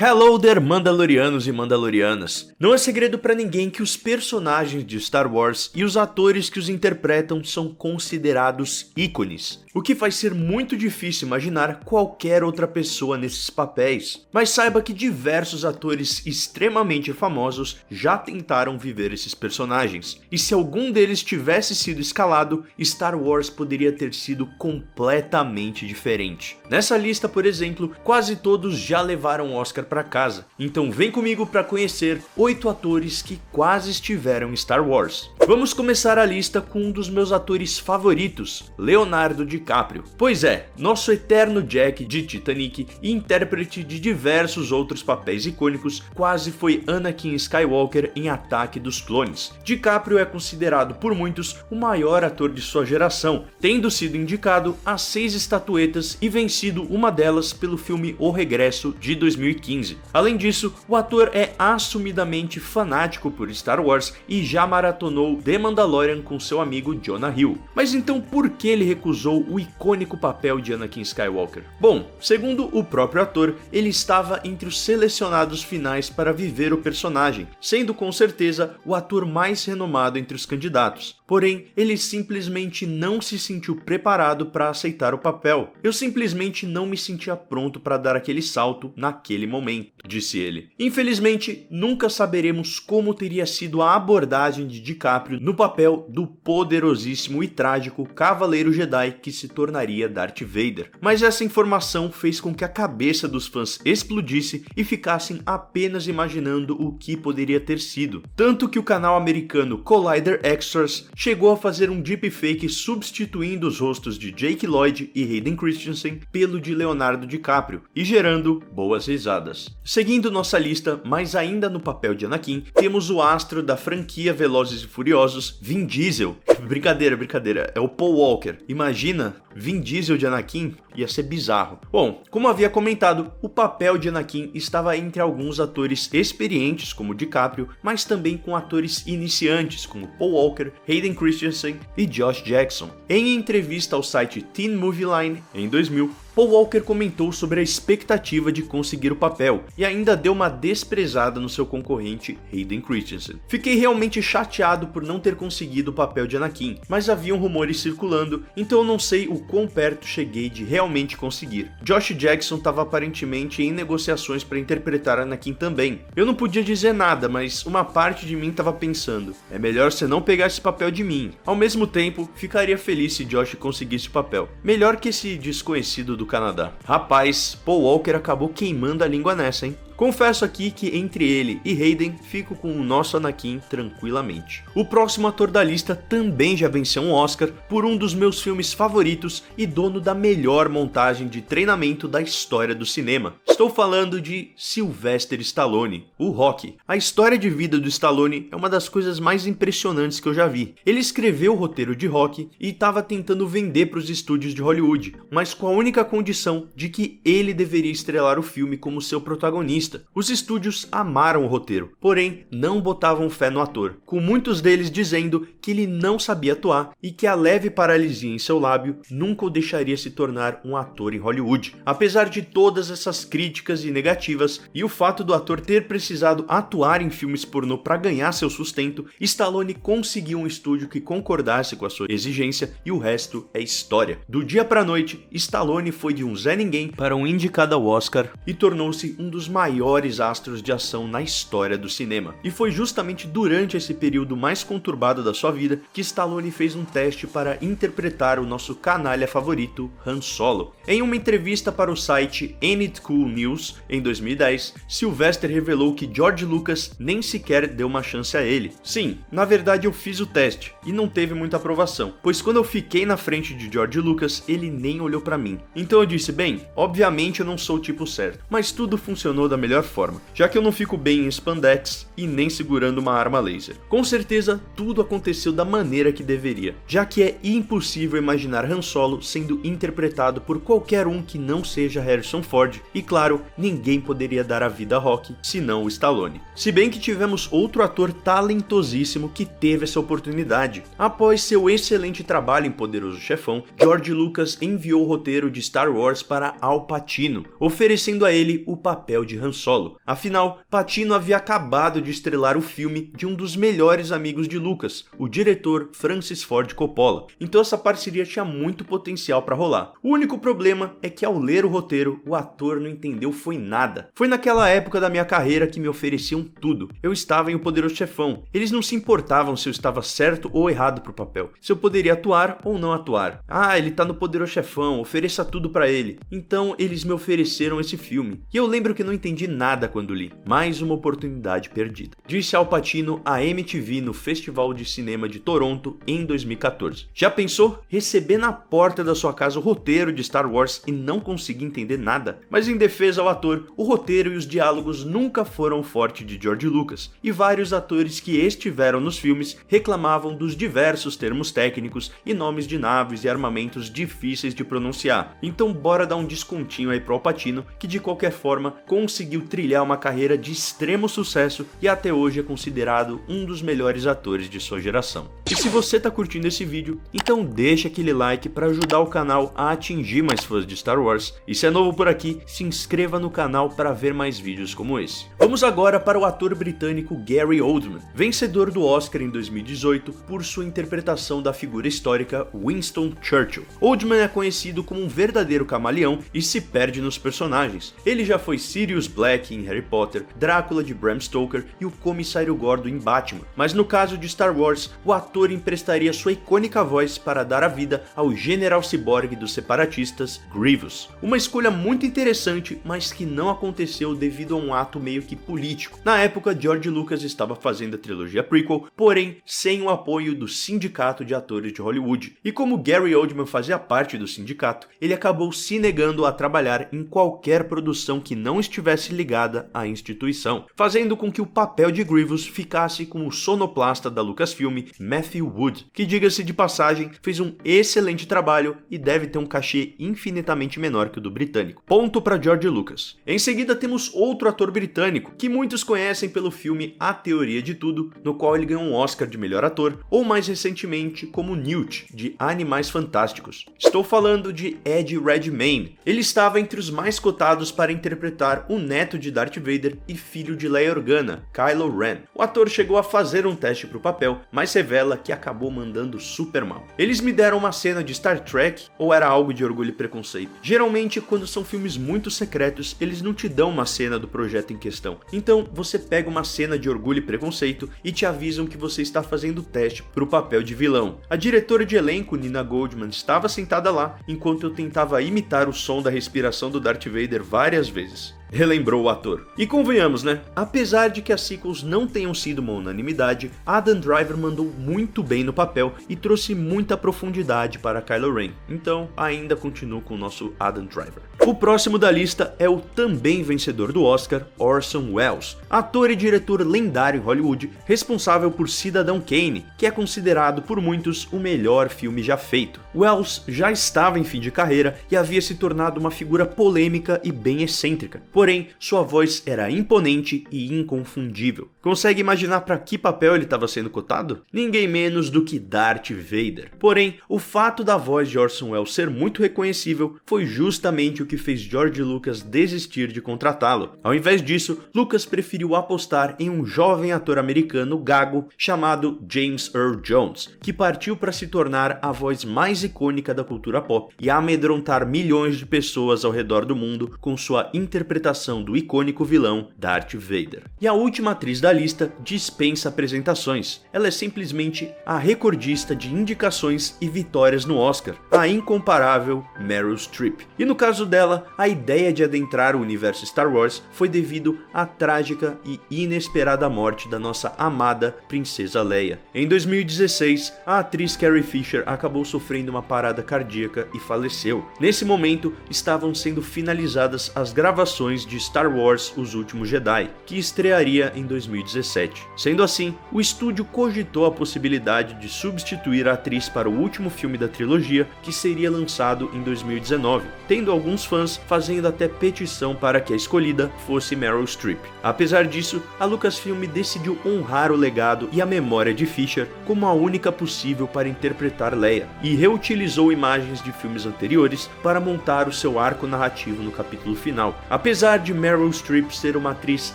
Hello there, Mandalorianos e Mandalorianas! Não é segredo pra ninguém que os personagens de Star Wars e os atores que os interpretam são considerados ícones, o que faz ser muito difícil imaginar qualquer outra pessoa nesses papéis. Mas saiba que diversos atores extremamente famosos já tentaram viver esses personagens, e se algum deles tivesse sido escalado, Star Wars poderia ter sido completamente diferente. Nessa lista, por exemplo, quase todos já levaram o Oscar para casa, então vem comigo para conhecer 8 atores que quase estiveram em Star Wars. Vamos começar a lista com um dos meus atores favoritos, Leonardo DiCaprio. Pois é, nosso eterno Jack de Titanic e intérprete de diversos outros papéis icônicos, quase foi Anakin Skywalker em Ataque dos Clones. DiCaprio é considerado por muitos o maior ator de sua geração, tendo sido indicado a 6 estatuetas e vencido uma delas pelo filme O Regresso de 2015. Além disso, o ator é assumidamente fanático por Star Wars e já maratonou The Mandalorian com seu amigo Jonah Hill. Mas então por que ele recusou o icônico papel de Anakin Skywalker? Bom, segundo o próprio ator, ele estava entre os selecionados finais para viver o personagem, sendo com certeza o ator mais renomado entre os candidatos. Porém, ele simplesmente não se sentiu preparado para aceitar o papel. Eu simplesmente não me sentia pronto para dar aquele salto naquele momento, disse ele. Infelizmente, nunca saberemos como teria sido a abordagem de DiCaprio no papel do poderosíssimo e trágico Cavaleiro Jedi que se tornaria Darth Vader. Mas essa informação fez com que a cabeça dos fãs explodisse e ficassem apenas imaginando o que poderia ter sido. Tanto que o canal americano Collider Extras chegou a fazer um deepfake substituindo os rostos de Jake Lloyd e Hayden Christensen pelo de Leonardo DiCaprio e gerando boas risadas. Seguindo nossa lista, mas ainda no papel de Anakin, temos o astro da franquia Velozes e Furiosos, Vin Diesel. Brincadeira, é o Paul Walker. Imagina, Vin Diesel de Anakin? Ia ser bizarro. Bom, como havia comentado, o papel de Anakin estava entre alguns atores experientes como DiCaprio, mas também com atores iniciantes como Paul Walker, Hayden Christensen e Josh Jackson. Em entrevista ao site Teen Movie Line, em 2000, Paul Walker comentou sobre a expectativa de conseguir o papel e ainda deu uma desprezada no seu concorrente Hayden Christensen. Fiquei realmente chateado por não ter conseguido o papel de Anakin, mas haviam rumores circulando, então eu não sei o quão perto cheguei de realmente conseguir. Josh Jackson estava aparentemente em negociações para interpretar Anakin também. Eu não podia dizer nada, mas uma parte de mim estava pensando, é melhor você não pegar esse papel de mim. Ao mesmo tempo, ficaria feliz se Josh conseguisse o papel. Melhor que esse desconhecido do Canadá. Rapaz, Paul Walker acabou queimando a língua nessa, hein? Confesso aqui que entre ele e Hayden, fico com o nosso Anakin tranquilamente. O próximo ator da lista também já venceu um Oscar por um dos meus filmes favoritos e dono da melhor montagem de treinamento da história do cinema. Estou falando de Sylvester Stallone, o Rocky. A história de vida do Stallone é uma das coisas mais impressionantes que eu já vi. Ele escreveu o roteiro de Rocky e estava tentando vender para os estúdios de Hollywood, mas com a única condição de que ele deveria estrelar o filme como seu protagonista. Os estúdios amaram o roteiro, porém não botavam fé no ator, com muitos deles dizendo que ele não sabia atuar e que a leve paralisia em seu lábio nunca o deixaria se tornar um ator em Hollywood. Apesar de todas essas críticas e negativas e o fato do ator ter precisado atuar em filmes pornô para ganhar seu sustento, Stallone conseguiu um estúdio que concordasse com a sua exigência e o resto é história. Do dia para a noite, Stallone foi de um Zé Ninguém para um indicado ao Oscar e tornou-se um dos maiores astros de ação na história do cinema. E foi justamente durante esse período mais conturbado da sua vida que Stallone fez um teste para interpretar o nosso canalha favorito, Han Solo. Em uma entrevista para o site Ain't It Cool News, em 2010, Sylvester revelou que George Lucas nem sequer deu uma chance a ele. Sim, na verdade eu fiz o teste e não teve muita aprovação, pois quando eu fiquei na frente de George Lucas, ele nem olhou para mim. Então eu disse, bem, obviamente eu não sou o tipo certo, mas tudo funcionou da melhor forma, já que eu não fico bem em spandex e nem segurando uma arma laser. Com certeza, tudo aconteceu da maneira que deveria, já que é impossível imaginar Han Solo sendo interpretado por qualquer um que não seja Harrison Ford, e claro, claro, ninguém poderia dar a vida a Rocky senão o Stallone. Se bem que tivemos outro ator talentosíssimo que teve essa oportunidade. Após seu excelente trabalho em Poderoso Chefão, George Lucas enviou o roteiro de Star Wars para Al Pacino, oferecendo a ele o papel de Han Solo. Afinal, Pacino havia acabado de estrelar o filme de um dos melhores amigos de Lucas, o diretor Francis Ford Coppola, então essa parceria tinha muito potencial para rolar. O único problema é que ao ler o roteiro, o ator não entendeu foi nada. Foi naquela época da minha carreira que me ofereciam tudo. Eu estava em O Poderoso Chefão. Eles não se importavam se eu estava certo ou errado pro papel, se eu poderia atuar ou não atuar. Ah, ele tá no Poderoso Chefão, ofereça tudo para ele. Então eles me ofereceram esse filme. E eu lembro que não entendi nada quando li. Mais uma oportunidade perdida. Disse Al Pacino à MTV no Festival de Cinema de Toronto em 2014. Já pensou? Receber na porta da sua casa o roteiro de Star Wars e não conseguir entender nada? Mas em defesa ao ator, o roteiro e os diálogos nunca foram o forte de George Lucas, e vários atores que estiveram nos filmes reclamavam dos diversos termos técnicos e nomes de naves e armamentos difíceis de pronunciar. Então bora dar um descontinho aí pro Al Pacino, que de qualquer forma conseguiu trilhar uma carreira de extremo sucesso e até hoje é considerado um dos melhores atores de sua geração. E se você tá curtindo esse vídeo, então deixa aquele like para ajudar o canal a atingir mais fãs de Star Wars, e se é novo por aqui, se inscreva no canal para ver mais vídeos como esse. Vamos agora para o ator britânico Gary Oldman, vencedor do Oscar em 2018 por sua interpretação da figura histórica Winston Churchill. Oldman é conhecido como um verdadeiro camaleão e se perde nos personagens. Ele já foi Sirius Black em Harry Potter, Drácula de Bram Stoker e o Comissário Gordon em Batman, mas no caso de Star Wars, o ator emprestaria sua icônica voz para dar a vida ao General Ciborgue dos separatistas, Grievous. Uma escolha muito interessante, mas que não aconteceu devido a um ato meio que político. Na época, George Lucas estava fazendo a trilogia prequel, porém sem o apoio do Sindicato de Atores de Hollywood. E como Gary Oldman fazia parte do sindicato, ele acabou se negando a trabalhar em qualquer produção que não estivesse ligada à instituição, fazendo com que o papel de Grievous ficasse com o sonoplasta da Lucasfilm, Matthew Wood, que, diga-se de passagem, fez um excelente trabalho e deve ter um cachê infinitamente menor que o do britânico. Ponto para George Lucas. Em seguida temos outro ator britânico, que muitos conhecem pelo filme A Teoria de Tudo, no qual ele ganhou um Oscar de melhor ator, ou mais recentemente como Newt, de Animais Fantásticos. Estou falando de Eddie Redmayne. Ele estava entre os mais cotados para interpretar o neto de Darth Vader e filho de Leia Organa, Kylo Ren. O ator chegou a fazer um teste para o papel, mas revela que acabou mandando super mal. Eles me deram uma cena de Star Trek ou era algo de Orgulho e Preconceito? Geralmente, quando são filmes muito secretos, eles não te dão uma cena do projeto em questão. Então, você pega uma cena de Orgulho e Preconceito e te avisam que você está fazendo o teste para o papel de vilão. A diretora de elenco, Nina Goldman, estava sentada lá enquanto eu tentava imitar o som da respiração do Darth Vader várias vezes. Relembrou o ator. E convenhamos, né? Apesar de que as sequels não tenham sido uma unanimidade, Adam Driver mandou muito bem no papel e trouxe muita profundidade para Kylo Ren. Então, ainda continuo com o nosso Adam Driver. O próximo da lista é o também vencedor do Oscar, Orson Welles, ator e diretor lendário em Hollywood, responsável por Cidadão Kane, que é considerado por muitos o melhor filme já feito. Welles já estava em fim de carreira e havia se tornado uma figura polêmica e bem excêntrica. Porém, sua voz era imponente e inconfundível. Consegue imaginar para que papel ele estava sendo cotado? Ninguém menos do que Darth Vader. Porém, o fato da voz de Orson Welles ser muito reconhecível foi justamente o que fez George Lucas desistir de contratá-lo. Ao invés disso, Lucas preferiu apostar em um jovem ator americano gago chamado James Earl Jones, que partiu para se tornar a voz mais icônica da cultura pop e amedrontar milhões de pessoas ao redor do mundo com sua interpretação do icônico vilão Darth Vader. E a última atriz da lista dispensa apresentações. Ela é simplesmente a recordista de indicações e vitórias no Oscar, a incomparável Meryl Streep. E no caso dela, a ideia de adentrar o universo Star Wars foi devido à trágica e inesperada morte da nossa amada Princesa Leia. Em 2016, a atriz Carrie Fisher acabou sofrendo uma parada cardíaca e faleceu. Nesse momento, estavam sendo finalizadas as gravações de Star Wars Os Últimos Jedi, que estrearia em 2017. Sendo assim, o estúdio cogitou a possibilidade de substituir a atriz para o último filme da trilogia que seria lançado em 2019, tendo alguns fãs fazendo até petição para que a escolhida fosse Meryl Streep. Apesar disso, a Lucasfilm decidiu honrar o legado e a memória de Fisher como a única possível para interpretar Leia, e reutilizou imagens de filmes anteriores para montar o seu arco narrativo no capítulo final. Apesar de Meryl Streep ser uma atriz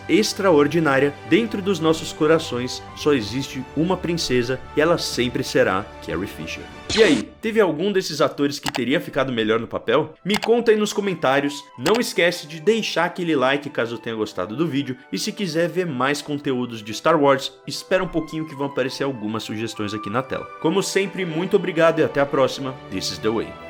extraordinária, dentro dos nossos corações só existe uma princesa e ela sempre será Carrie Fisher. E aí, teve algum desses atores que teria ficado melhor no papel? Me conta aí nos comentários, não esquece de deixar aquele like caso tenha gostado do vídeo, e se quiser ver mais conteúdos de Star Wars, espera um pouquinho que vão aparecer algumas sugestões aqui na tela. Como sempre, muito obrigado e até a próxima, This is the Way.